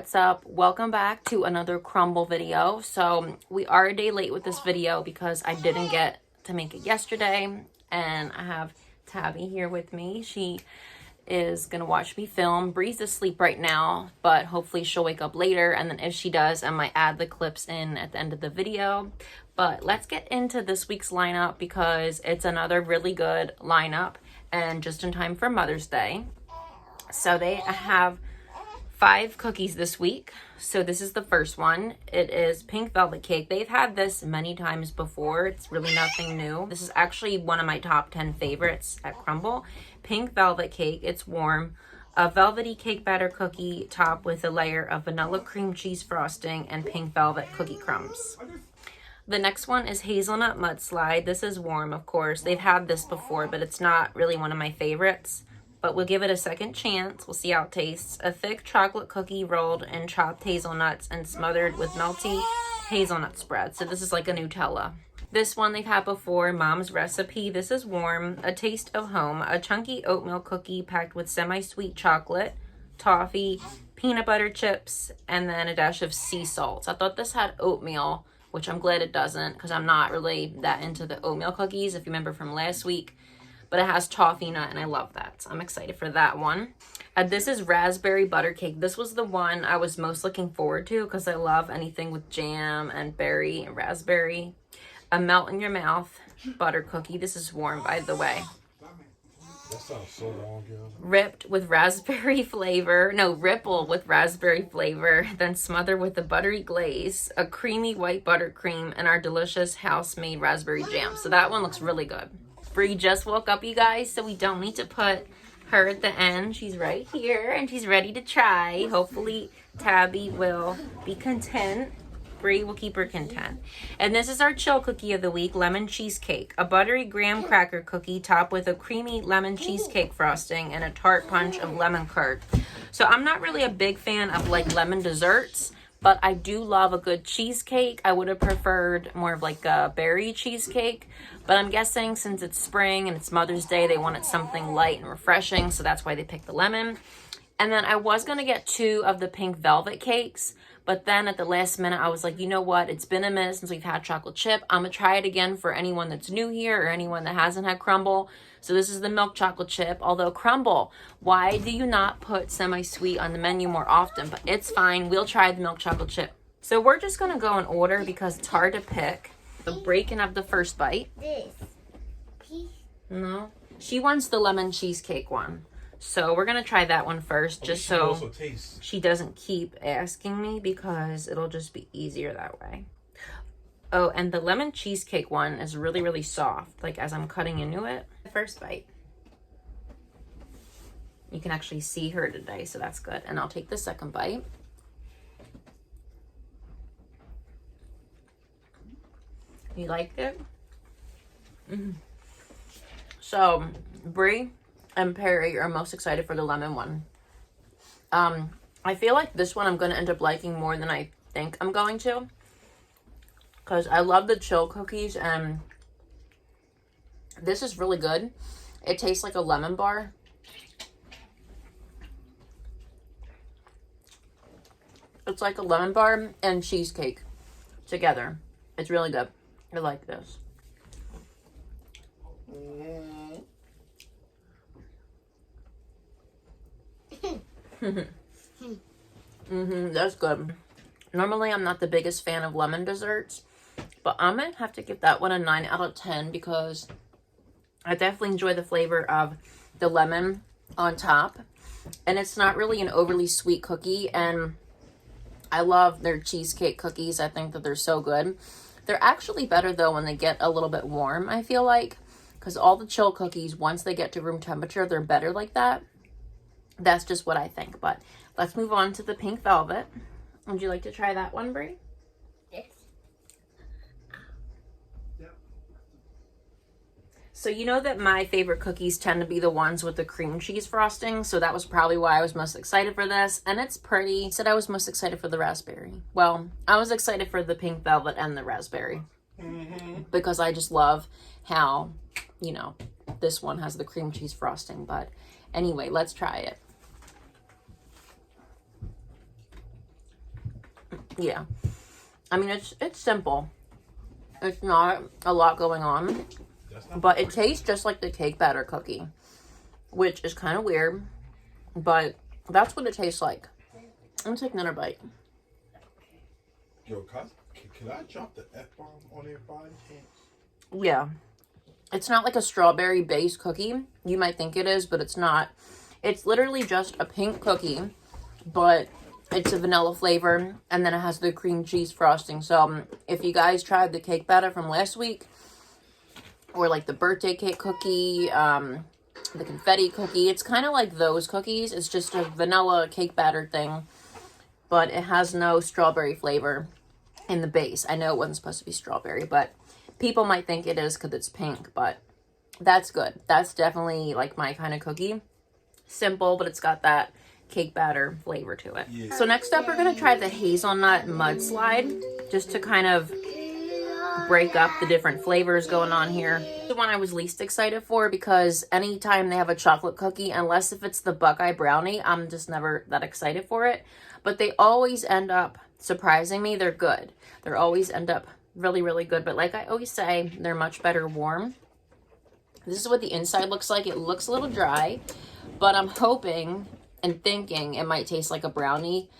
what's up? Welcome back to another Crumbl video. So we are a day late with this video because I didn't get to make it yesterday, and I have Tabby here with me. She is gonna watch me film. Bree's asleep right now, but hopefully she'll wake up later, and then if she does, I might add the clips in at the end of the video. But let's get into this week's lineup because it's another really good lineup and just in time for Mother's Day. So they have 5 cookies this week. So this is the first one. It is pink velvet cake. They've had this many times before. It's really nothing new. This is actually one of my top 10 favorites at Crumbl. Pink velvet cake. It's warm. A velvety cake batter cookie topped with a layer of vanilla cream cheese frosting and pink velvet cookie crumbs. The next one is hazelnut mudslide. This is warm, of course. They've had this before, but it's not really one of my favorites. But we'll give it a second chance. We'll see how it tastes. A thick chocolate cookie rolled in chopped hazelnuts and smothered with melty hazelnut spread. So this is like a Nutella. This one they've had before, Mom's Recipe. This is warm. A taste of home. A chunky oatmeal cookie packed with semi-sweet chocolate, toffee, peanut butter chips, and then a dash of sea salt. So I thought this had oatmeal, which I'm glad it doesn't because I'm not really that into the oatmeal cookies, if you remember from last week. But it has toffee nut, and I love that. So I'm excited for that one. This is raspberry Buttercake. This was the one I was most looking forward to because I love anything with jam and berry and raspberry. A melt in your mouth butter cookie. This is warm, by the way. That sounds so long ago. Ripped with raspberry flavor. No, ripple with raspberry flavor. Then smother with a buttery glaze, a creamy white buttercream, and our delicious house-made raspberry jam. So that one looks really good. Bree just woke up, you guys, so we don't need to put her at the end. She's right here, and she's ready to try. Hopefully, Tabby will be content. Bree will keep her content. And this is our chill cookie of the week, lemon cheesecake. A buttery graham cracker cookie topped with a creamy lemon cheesecake frosting and a tart punch of lemon curd. So I'm not really a big fan of like lemon desserts, but I do love a good cheesecake. I would have preferred more of like a berry cheesecake, but I'm guessing since it's spring and it's Mother's Day, they wanted something light and refreshing, so that's why they picked the lemon. And then I was going to get 2 of the pink velvet cakes, but then at the last minute, I was like, you know what? It's been a minute since we've had chocolate chip. I'm going to try it again for anyone that's new here or anyone that hasn't had Crumbl. So this is the milk chocolate chip. Although Crumbl, why do you not put semi-sweet on the menu more often? But it's fine. We'll try the milk chocolate chip. So we're just going to go in order because it's hard to pick. The breaking of the first bite. This. No. She wants the lemon cheesecake one. So we're going to try that one first, just so she doesn't keep asking me because it'll just be easier that way. Oh, and the lemon cheesecake one is really, really soft, like as I'm cutting into it. The first bite. You can actually see her today, so that's good. And I'll take the second bite. You liked it? Mm-hmm. So, Bree and Perry are most excited for the lemon one. I feel like this one I'm going to end up liking more than I think I'm going to. Because I love the chill cookies, and this is really good. It tastes like a lemon bar. It's like a lemon bar and cheesecake together. It's really good. I like this. That's good. Normally, I'm not the biggest fan of lemon desserts, but I'm going to have to give that one a 9 out of 10 because I definitely enjoy the flavor of the lemon on top. And it's not really an overly sweet cookie, and I love their cheesecake cookies. I think that they're so good. They're actually better, though, when they get a little bit warm, I feel like, because all the chill cookies, once they get to room temperature, they're better like that. That's just what I think. But let's move on to the pink velvet. Would you like to try that one, Brie? Yes. So you know that my favorite cookies tend to be the ones with the cream cheese frosting. So that was probably why I was most excited for this. And it's pretty. I said I was most excited for the raspberry. Well, I was excited for the pink velvet and the raspberry. Because I just love how, you know, this one has the cream cheese frosting. But anyway, let's try it. Yeah. I mean, it's simple. It's not a lot going on. But it tastes just like the cake batter cookie. Which is kind of weird. But that's what it tastes like. I'm gonna take another bite. Yo, can I drop the F-bomb on there by any chance? Yeah. It's not like a strawberry based cookie. You might think it is, but it's not. It's literally just a pink cookie, but it's a vanilla flavor, and then it has the cream cheese frosting. So if you guys tried the cake batter from last week, or like the birthday cake cookie, the confetti cookie, it's kind of like those cookies. It's just a vanilla cake batter thing, but it has no strawberry flavor in the base. I know it wasn't supposed to be strawberry, but people might think it is because it's pink, but that's good. That's definitely like my kind of cookie. Simple, but it's got that cake batter flavor to it. Yeah. So next up, we're going to try the hazelnut mudslide, just to kind of break up the different flavors going on here. The one I was least excited for, because anytime they have a chocolate cookie, unless if it's the Buckeye brownie, I'm just never that excited for it. But they always end up surprising me. They're good. They always end up really, really good. But like I always say, they're much better warm. This is what the inside looks like. It looks a little dry, but I'm hoping and thinking it might taste like a brownie.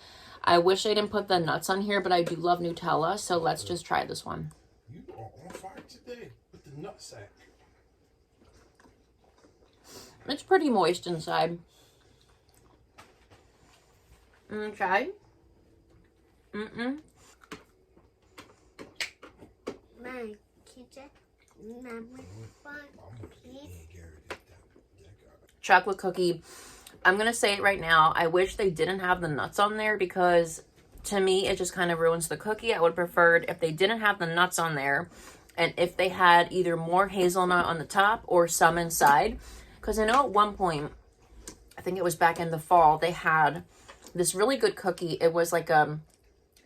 I wish I didn't put the nuts on here, but I do love Nutella, so let's just try this one. You are on fire today with the nut sack. It's pretty moist inside. Try. Mom, chocolate cookie. I'm gonna say it right now. I wish they didn't have the nuts on there, because to me it just kind of ruins the cookie. I would have preferred if they didn't have the nuts on there, and if they had either more hazelnut on the top or some inside. Because I know at one point, I think it was back in the fall, they had this really good cookie. It was like a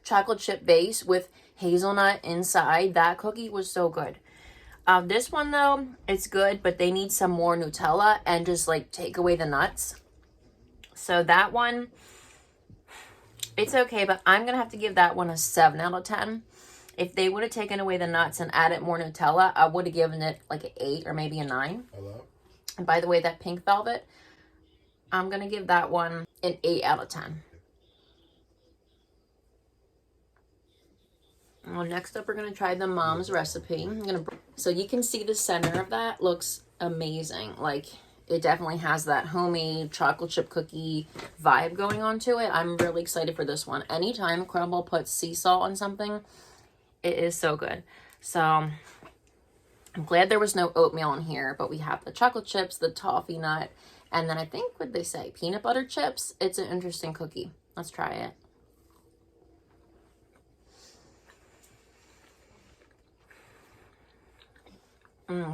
chocolate chip base with hazelnut inside. That cookie was so good. This one though, it's good, but they need some more Nutella and just like take away the nuts. So that one, it's okay, but I'm gonna have to give that one a 7 out of 10. If they would have taken away the nuts and added more Nutella, I would have given it like an 8 or maybe a 9. Hello? And by the way, that pink velvet, I'm gonna give that one an 8 out of 10. Well, next up, we're going to try the mom's recipe. So you can see the center of that looks amazing. Like, it definitely has that homemade chocolate chip cookie vibe going on to it. I'm really excited for this one. Anytime Crumbl puts sea salt on something, it is so good. So I'm glad there was no oatmeal in here, but we have the chocolate chips, the toffee nut, and then I think, what they say, peanut butter chips. It's an interesting cookie. Let's try it.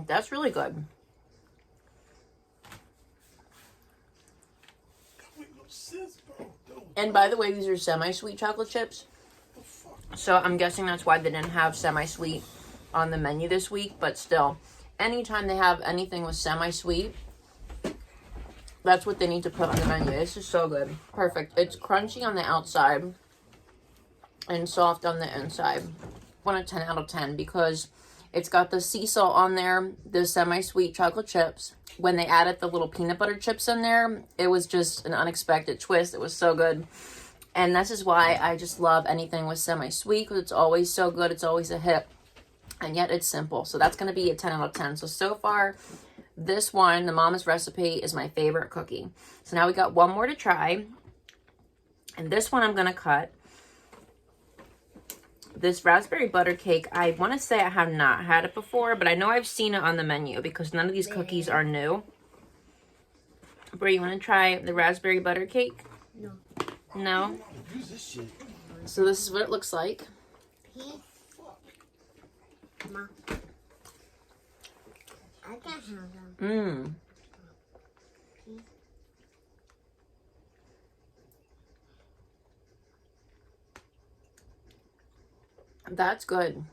That's really good. And by the way, these are semi-sweet chocolate chips. So I'm guessing that's why they didn't have semi-sweet on the menu this week. But still, anytime they have anything with semi-sweet, that's what they need to put on the menu. This is so good. Perfect. It's crunchy on the outside and soft on the inside. 1 out of 10 out of 10, because it's got the sea salt on there, the semi-sweet chocolate chips. When they added the little peanut butter chips in there, it was just an unexpected twist. It was so good. And this is why I just love anything with semi-sweet, because it's always so good. It's always a hit. And yet it's simple. So that's going to be a 10 out of 10. So far, this one, the Mama's recipe, is my favorite cookie. So now we got one more to try. And this one I'm going to cut. This raspberry butter cake, I want to say I have not had it before, but I know I've seen it on the menu because none of these cookies are new. Brie, you want to try the raspberry butter cake? No. No? So this is what it looks like. Mom, I can have them. That's good.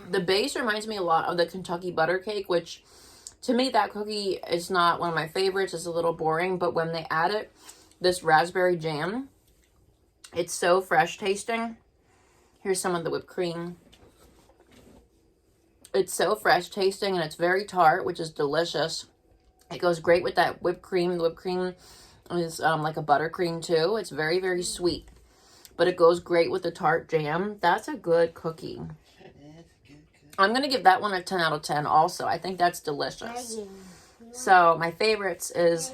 The base reminds me a lot of the Kentucky butter cake, which To me, that cookie is not one of my favorites. It's a little boring, but when they add this raspberry jam, it's so fresh tasting. Here's some of the whipped cream. It's so fresh tasting and it's very tart, which is delicious. It goes great with that whipped cream. The whipped cream is like a buttercream too. It's very, very sweet, but it goes great with the tart jam. That's a good cookie. I'm going to give that one a 10 out of 10 also. I think that's delicious. So my favorites is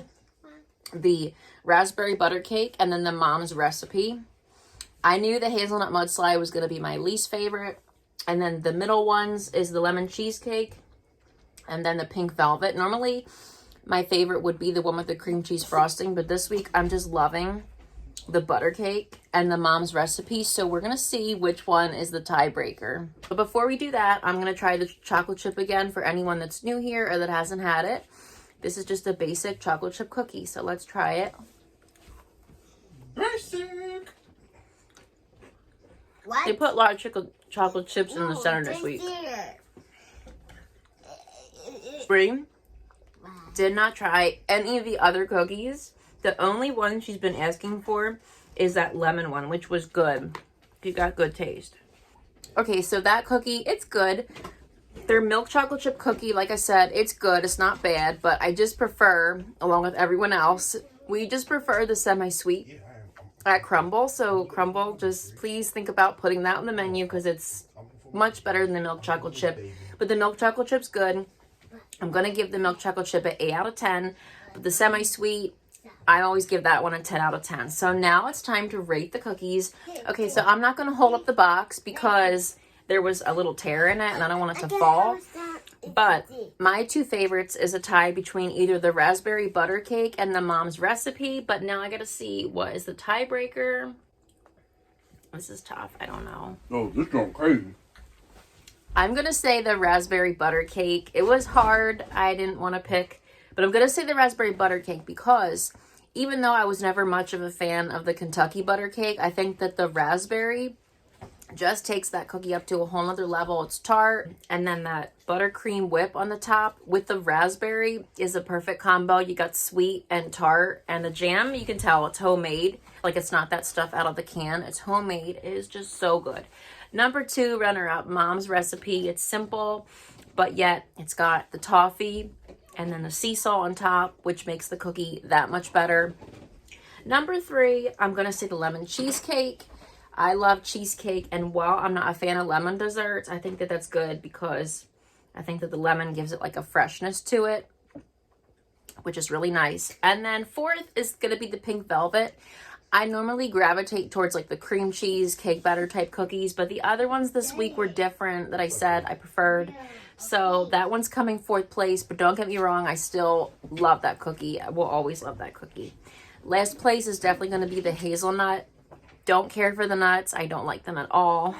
the raspberry butter cake and then the mom's recipe. I knew the hazelnut mudslide was going to be my least favorite. And then the middle ones is the lemon cheesecake and then the pink velvet. Normally, my favorite would be the one with the cream cheese frosting, but this week I'm just loving the butter cake and the mom's recipe. So we're going to see which one is the tiebreaker. But before we do that, I'm going to try the chocolate chip again for anyone that's new here or that hasn't had it. This is just a basic chocolate chip cookie, so let's try it. Basic. What? They put a lot of chocolate chips in the center this week. Bree did not try any of the other cookies. The only one she's been asking for is that lemon one, which was good. She got good taste. Okay, so that cookie, it's good. Their milk chocolate chip cookie, like I said, it's good. It's not bad, but I just prefer, along with everyone else, we just prefer the semi-sweet at Crumbl. So Crumbl, just please think about putting that on the menu because it's much better than the milk chocolate chip. But the milk chocolate chip's good. I'm going to give the milk chocolate chip an 8 out of 10. But the semi-sweet, I always give that one a 10 out of 10. So now it's time to rate the cookies. Okay, so I'm not going to hold up the box because there was a little tear in it and I don't want it to fall. But my two favorites is a tie between either the raspberry butter cake and the mom's recipe. But now I got to see what is the tiebreaker. This is tough. I don't know. Oh, this going crazy. I'm going to say the raspberry butter cake. It was hard. I didn't want to pick. But I'm going to say the raspberry butter cake because even though I was never much of a fan of the Kentucky butter cake, I think that the raspberry just takes that cookie up to a whole nother level. It's tart, and then that buttercream whip on the top with the raspberry is a perfect combo. You got sweet and tart, and the jam, you can tell it's homemade. Like, it's not that stuff out of the can. It's homemade. It is just so good. Number 2, runner-up, mom's recipe. It's simple, but yet it's got the toffee and then the sea salt on top, which makes the cookie that much better. Number 3, I'm going to say the lemon cheesecake. I love cheesecake, and while I'm not a fan of lemon desserts, I think that that's good because I think that the lemon gives it like a freshness to it, which is really nice. And then 4th is going to be the pink velvet. I normally gravitate towards like the cream cheese, cake batter type cookies, but the other ones this week were different that I said I preferred. So that one's coming 4th place, but don't get me wrong, I still love that cookie. I will always love that cookie. Last place is definitely going to be the hazelnut. Don't care for the nuts. I don't like them at all.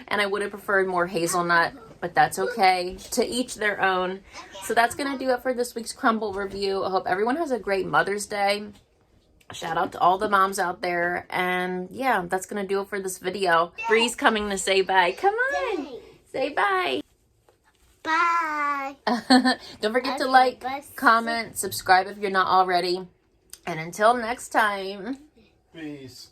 And I would have preferred more hazelnut, but that's okay. To each their own. So that's going to do it for this week's Crumbl review. I hope everyone has a great Mother's Day. Shout out to all the moms out there. And yeah, that's going to do it for this video. Bree's coming to say bye. Come on. Say bye. Bye. Don't forget to like, comment, subscribe if you're not already. And until next time. Peace.